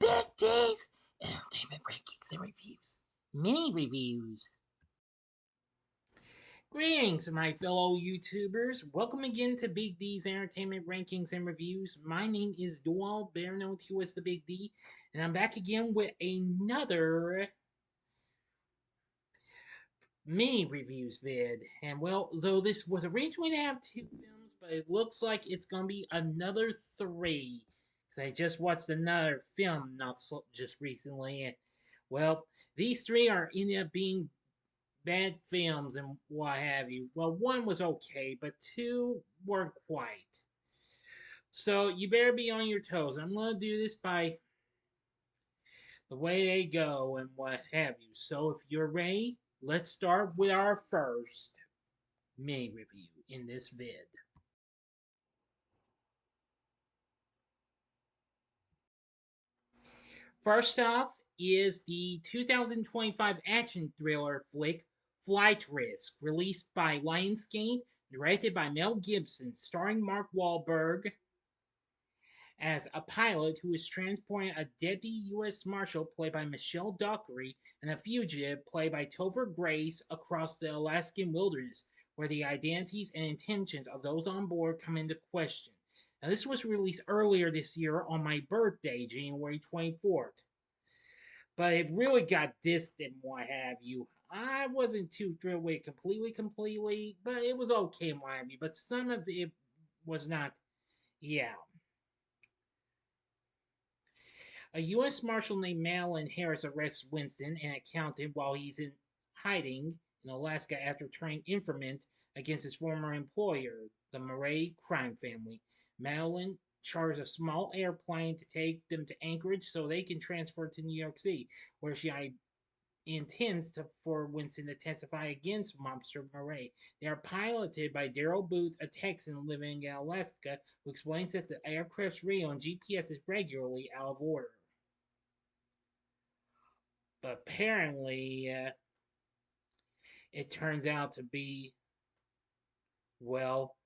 Big D's Entertainment Rankings and Reviews. Mini reviews. Greetings, my fellow YouTubers. Welcome again to Big D's Entertainment Rankings and Reviews. My name is Doyle, better known to you as the Big D, and I'm back again with another mini reviews vid. And well, though this was originally to have two films, but it looks like it's gonna be another three. Because I just watched another film not so, just recently, and well, these three are ended up being bad films and what have you. Well, one was okay, but two weren't quite. So you better be on your toes. I'm gonna do this by the way they go and what have you. So if you're ready, let's start with our first mini review in this vid. First off is the 2025 action thriller flick Flight Risk, released by Lionsgate, directed by Mel Gibson, starring Mark Wahlberg as a pilot who is transporting a deputy U.S. Marshal, played by Michelle Dockery, and a fugitive, played by Topher Grace, across the Alaskan wilderness, where the identities and intentions of those on board come into question. Now, this was released earlier this year on my birthday, January 24th. But it really got dissed and what have you. I wasn't too thrilled with it completely, but it was okay in what have you. But some of it was not, yeah. A U.S. Marshal named Madeline Harris arrests Winston, an accountant, while he's in hiding in Alaska after turning informant against his former employer, the Murray crime family. Madeline charters a small airplane to take them to Anchorage so they can transfer to New York City, where she intends for Winston to testify against Mobster Murray. They are piloted by Daryl Booth, a Texan living in Alaska, who explains that the aircraft's radio and GPS is regularly out of order. But apparently, it turns out to be, well,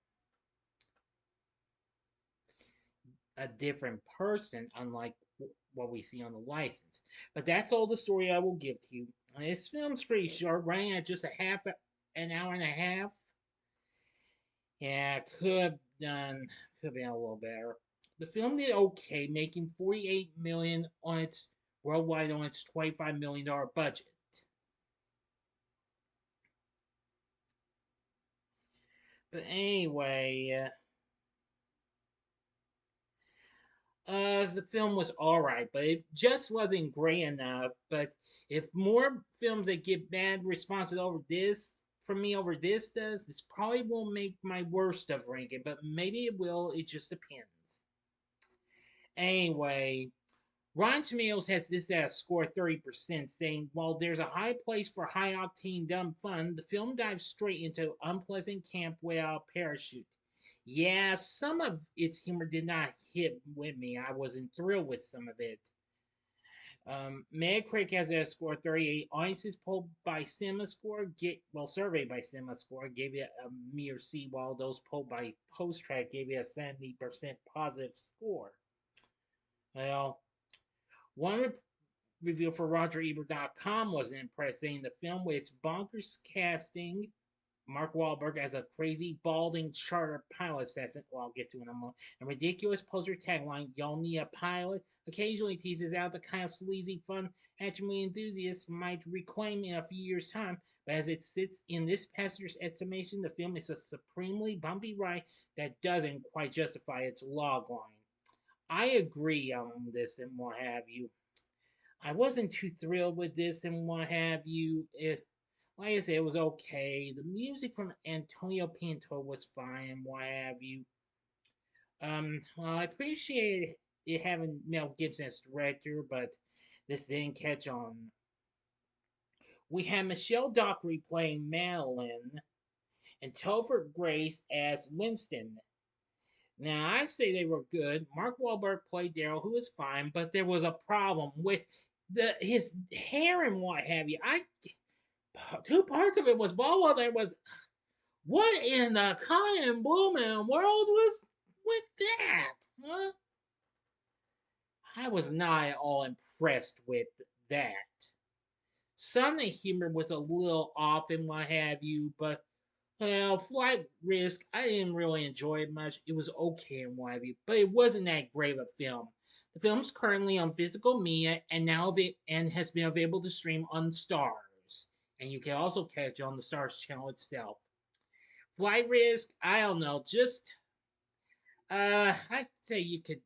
a different person, unlike what we see on the license. But that's all the story I will give to you. This film's pretty short, running at just an hour and a half. Yeah, could be a little better. The film did okay, making 48 million on its worldwide on its $25 million budget. But anyway, the film was alright, but it just wasn't great enough. But if more films that get bad responses over this from me over this does, this probably won't make my worst of ranking, but maybe it will. It just depends. Anyway, Rotten Tomatoes has this at a score of 30%, saying while there's a high place for high octane dumb fun, the film dives straight into unpleasant camp without a parachute. Yeah, some of its humor did not hit with me. I wasn't thrilled with some of it. Metacritic has a score of 38. Audiences polled by CinemaScore surveyed by CinemaScore gave it a mere C, while those polled by PostTrack gave it a 70% positive score. Well, one review for RogerEbert.com wasn't impressed, saying the film, with its bonkers casting, Mark Wahlberg as a crazy, balding charter pilot assassin, well, I'll get to in a moment, and ridiculous poster tagline, "Y'all need a pilot," occasionally teases out the kind of sleazy fun action enthusiasts might reclaim in a few years' time, but as it sits in this passenger's estimation, the film is a supremely bumpy ride that doesn't quite justify its logline. I agree on this and what have you. I wasn't too thrilled with this and what have you. If, like I said, it was okay. The music from Antonio Pinto was fine and what have you. Well, I appreciate it having Mel Gibson as director, but this didn't catch on. We had Michelle Dockery playing Madeline and Topher Grace as Winston. Now, I'd say they were good. Mark Wahlberg played Daryl, who was fine, but there was a problem with his hair and what have you. Two parts of it was blah. There was, what in the cotton blooming world was with that? Huh? I was not at all impressed with that. Some of the humor was a little off and what have you, but well, Flight Risk, I didn't really enjoy it much. It was okay and what have you, but it wasn't that great of a film. The film's currently on physical media and and has been available to stream on Stars, and you can also catch it on the Stars channel itself. Flight Risk, I don't know, just I'd say you could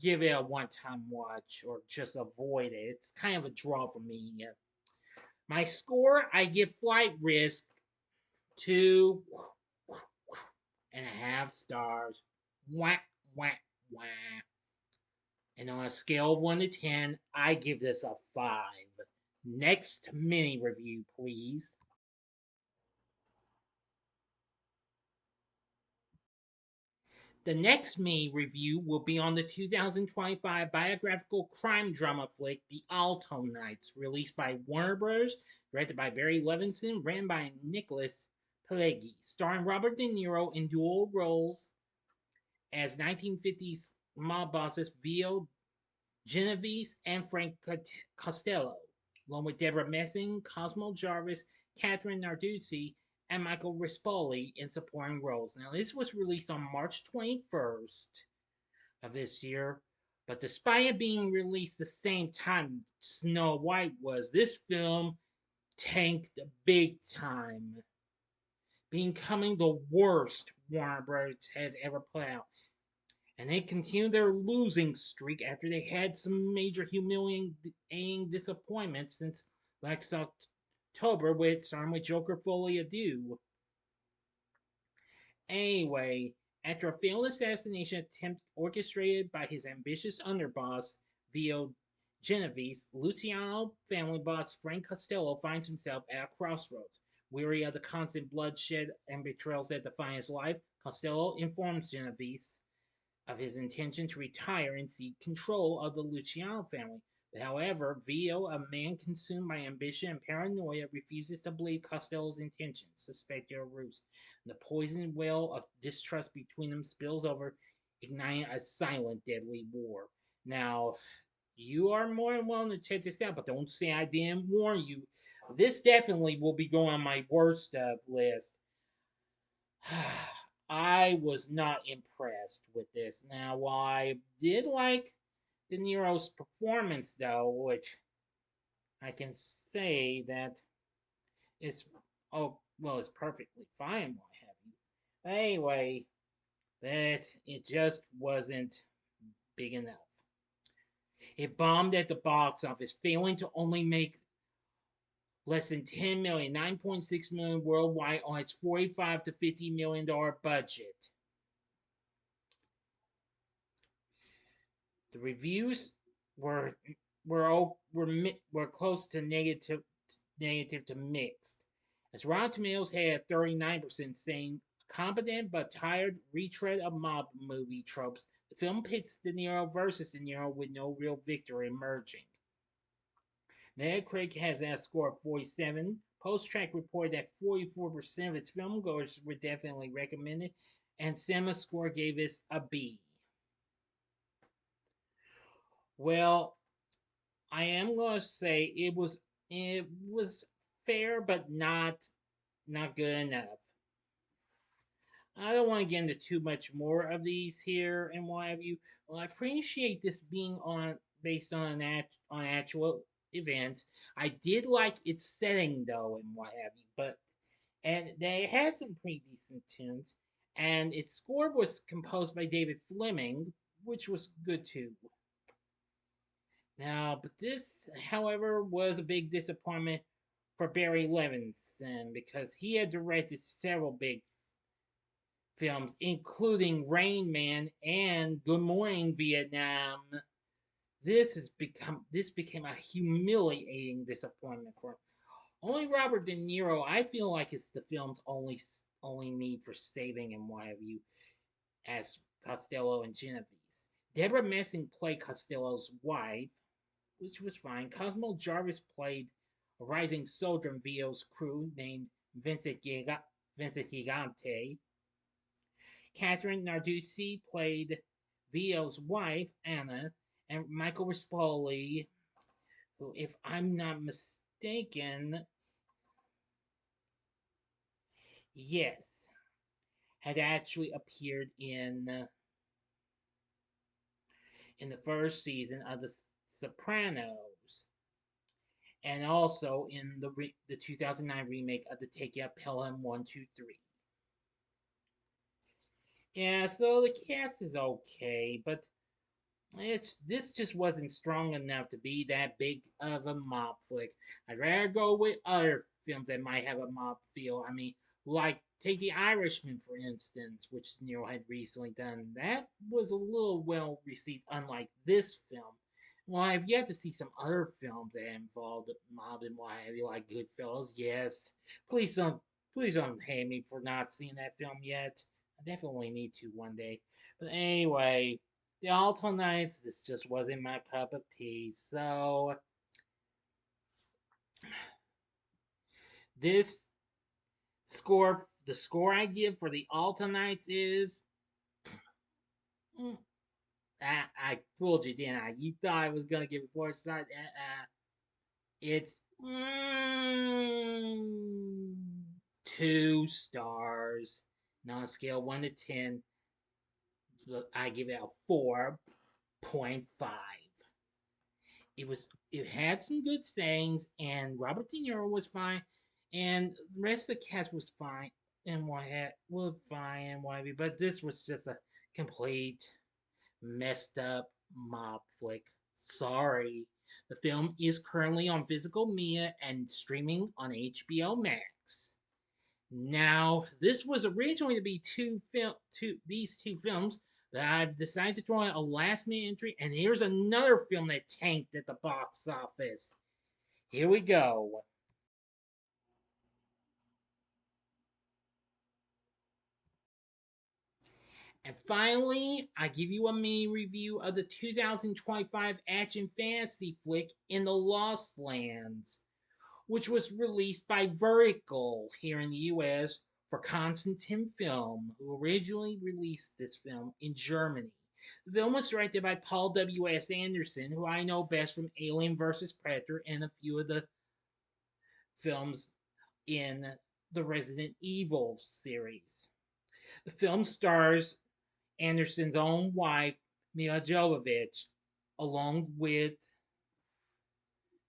give it a one-time watch or just avoid it. It's kind of a draw for me. My score, I give Flight Risk 2.5 stars. Wah, wah, wah. And on a scale of 1 to 10, I give this a 5. Next mini review, please. The next mini review will be on the 2025 biographical crime drama flick The Alto Nights, released by Warner Bros., directed by Barry Levinson, written by Nicholas Pileggi, starring Robert De Niro in dual roles as 1950s mob bosses Vio Genovese and Frank Costello, along with Deborah Messing, Cosmo Jarvis, Catherine Narduzzi, and Michael Rispoli in supporting roles. Now, this was released on March 21st of this year, but despite it being released the same time Snow White was, this film tanked big time, becoming the worst Warner Bros. Has ever put out. And they continued their losing streak after they had some major humiliating disappointments since last October with starting with Joker Fully Ado. Anyway, after a failed assassination attempt orchestrated by his ambitious underboss, Vio Genovese, Luciano family boss Frank Costello finds himself at a crossroads. Weary of the constant bloodshed and betrayals that define his life, Costello informs Genovese of his intention to retire and seek control of the Luciano family. However, Vio, a man consumed by ambition and paranoia, refuses to believe Costello's intentions, suspecting a ruse. The poisoned well of distrust between them spills over, igniting a silent, deadly war. Now, you are more than willing to check this out, but don't say I didn't warn you. This definitely will be going on my worst list. I was not impressed with this. Now, while I did like De Niro's performance, though, which I can say that it's it's perfectly fine, what have you. Anyway, that it just wasn't big enough. It bombed at the box office, failing to only make less than 10 million, 9.6 million worldwide on its 45 to $50 million budget. The reviews were were close to negative to mixed. As Rotten Tomatoes had 39% saying competent but tired retread of mob movie tropes, the film pits De Niro versus De Niro with no real victor emerging. Metacritic has a score of 47. Post-Track reported that 44% of its filmgoers were definitely recommended, and CinemaScore gave it a B. Well, I am going to say it was fair, but not good enough. I don't want to get into too much more of these here and what have you. Well, I appreciate this being on based on on actual event. I did like its setting though and what have you, but and they had some pretty decent tunes. And its score was composed by David Fleming, which was good too. Now, but this, however, was a big disappointment for Barry Levinson because he had directed several big films, including Rain Man and Good Morning Vietnam. This became a humiliating disappointment for him. Only Robert De Niro, I feel like, is the film's only need for saving and what have you, as Costello and Genovese. Deborah Messing played Costello's wife, which was fine. Cosmo Jarvis played a rising soldier in Vio's crew named Vincent Gigante. Catherine Narduzzi played Vio's wife, Anna, and Michael Rispoli, who, if I'm not mistaken, yes, had actually appeared in the first season of The Sopranos, and also in the 2009 remake of the Take Out Pelham 1, 2, 3. Yeah, so the cast is okay, but this just wasn't strong enough to be that big of a mob flick. I'd rather go with other films that might have a mob feel. I mean, like take The Irishman for instance, which Nero had recently done. That was a little well received, unlike this film. Well, I've yet to see some other films that involved mob and what have you, like Goodfellas. Yes, please don't, please don't hate me for not seeing that film yet. I definitely need to one day. But anyway, the Alto Nights, this just wasn't my cup of tea. So this the score I give for the Alto Nights is, mm, I fooled you, didn't I? You thought I was gonna give it 4 stars. It's 2 stars. Now on a scale of 1 to 10, I give it a 4.5. It had some good sayings, and Robert De Niro was fine, and the rest of the cast was fine, and what had was fine and what have you. But this was just a complete messed up mob flick. Sorry. The film is currently on physical media and streaming on HBO Max. Now, this was originally to be these two films, but I've decided to throw in a last minute entry, and here's another film that tanked at the box office. Here we go. And finally, I give you a mini review of the 2025 action fantasy flick In the Lost Lands, which was released by Vertical here in the US for Constantine Film, who originally released this film in Germany. The film was directed by Paul W.S. Anderson, who I know best from Alien vs. Predator and a few of the films in the Resident Evil series. The film stars Anderson's own wife, Mila Jovovich, along with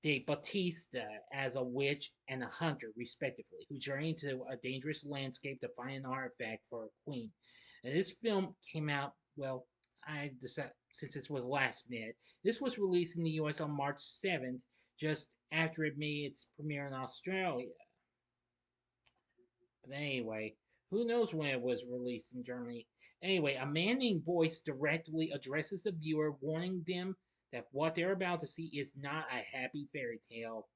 Dave Bautista as a witch and a hunter, respectively, who journey into a dangerous landscape to find an artifact for a queen. And this film came out, well, I decided, since this was last minute, this was released in the US on March 7th, just after it made its premiere in Australia. But anyway, who knows when it was released in Germany? Anyway, a man named Boyce directly addresses the viewer, warning them that what they're about to see is not a happy fairy tale.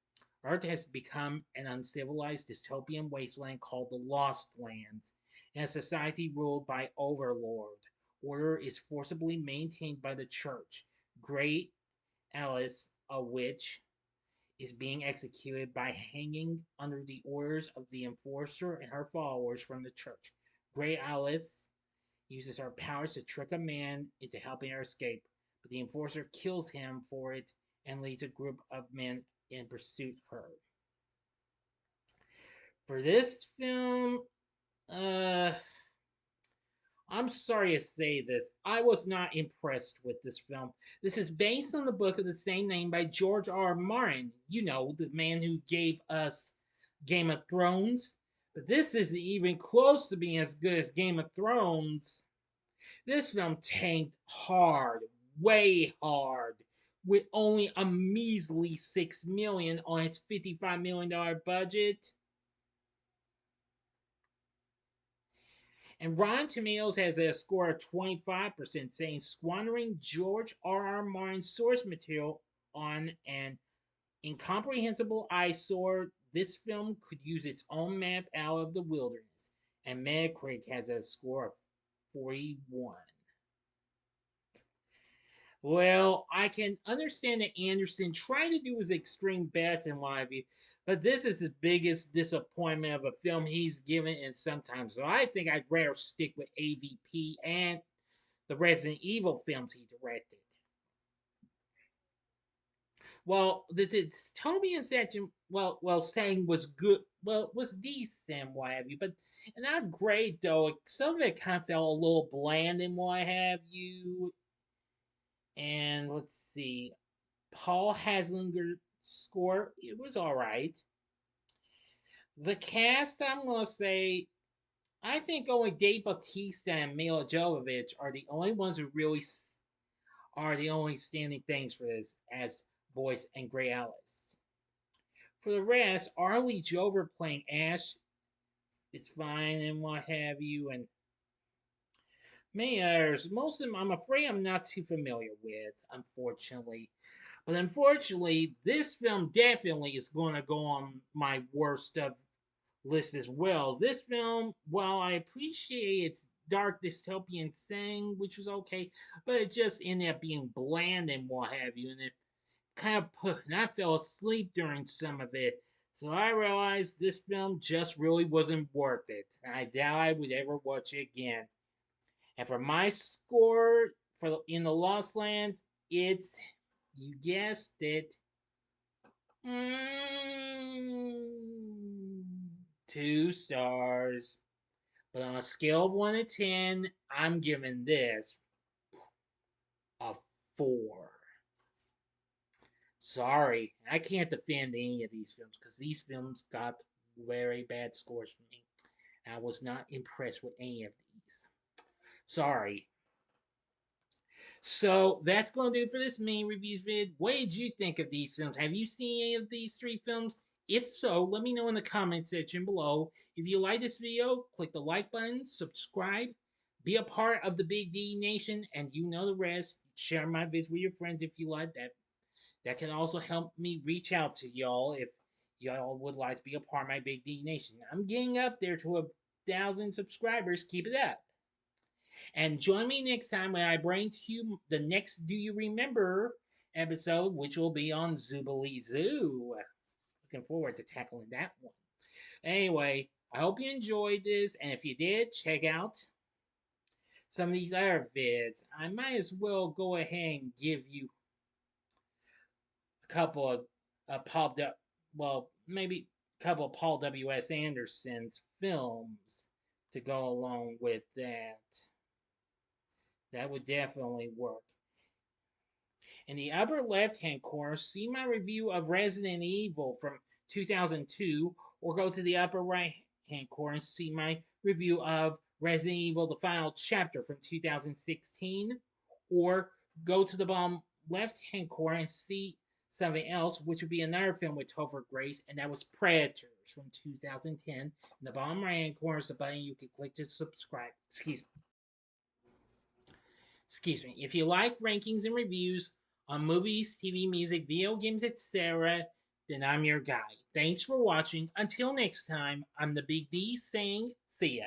Earth has become an uncivilized dystopian wasteland called the Lost Lands, and a society ruled by Overlord. Order is forcibly maintained by the church. Great Alice, a witch, is being executed by hanging under the orders of the enforcer and her followers from the church. Grey Alice uses her powers to trick a man into helping her escape, but the enforcer kills him for it and leads a group of men in pursuit of her. For this film, uh, I'm sorry to say this. I was not impressed with this film. This is based on the book of the same name by George R. R. Martin. You know, the man who gave us Game of Thrones. But this isn't even close to being as good as Game of Thrones. This film tanked hard, way hard, with only a measly $6 million on its $55 million budget. And Rotten Tomatoes has a score of 25%, saying squandering George R. R. Martin's source material on an incomprehensible eyesore, this film could use its own map out of the wilderness. And Metacritic has a score of 41. Well, I can understand that Anderson tried to do his extreme best in one of you, but this is his biggest disappointment of a film he's given in some time. So I think I'd rather stick with AVP and the Resident Evil films he directed. Well, the dystopian setting, saying was good, was decent, what have you, but not great though. Some of it kind of felt a little bland and what have you. And let's see, Paul Haslinger score, it was all right. The cast, I'm gonna say, I think only Dave Bautista and Mila Jovovich are the only ones who really are the only standing things for this as Boyce and Gray Alice. For the rest, Arlie Jover playing Ash is fine and what have you, and many others. Most of them, I'm afraid, I'm not too familiar with, unfortunately. But unfortunately, this film definitely is going to go on my worst of list as well. This film, while I appreciate its dark dystopian thing, which was okay, but it just ended up being bland and what have you, and it kind of put, and I fell asleep during some of it. So I realized this film just really wasn't worth it. And I doubt I would ever watch it again. And for my score for In the Lost Lands, it's, you guessed it, mm, 2 stars. But on a scale of 1 to 10, I'm giving this a 4. Sorry, I can't defend any of these films because these films got very bad scores for me. I was not impressed with any of these. Sorry. So that's going to do it for this main reviews vid. What did you think of these films? Have you seen any of these 3 films? If so, let me know in the comment section below. If you like this video, click the like button, subscribe, be a part of the Big D Nation, and you know the rest. Share my vids with your friends if you like that. That can also help me reach out to y'all if y'all would like to be a part of my Big D Nation. I'm getting up there to 1,000 subscribers. Keep it up. And join me next time when I bring to you the next Do You Remember episode, which will be on Zoobilee Zoo. Looking forward to tackling that one. Anyway, I hope you enjoyed this, and if you did, check out some of these other vids. I might as well go ahead and give you a couple of maybe a couple of Paul W.S. Anderson's films to go along with that. That would definitely work. In the upper left-hand corner, see my review of Resident Evil from 2002, or go to the upper right-hand corner and see my review of Resident Evil: The Final Chapter from 2016, or go to the bottom left-hand corner and see something else, which would be another film with Topher Grace, and that was Predators from 2010. In the bottom right-hand corner is the button you can click to subscribe. Excuse me. If you like rankings and reviews on movies, TV, music, video games, etc., then I'm your guy. Thanks for watching. Until next time, I'm the Big D saying see ya.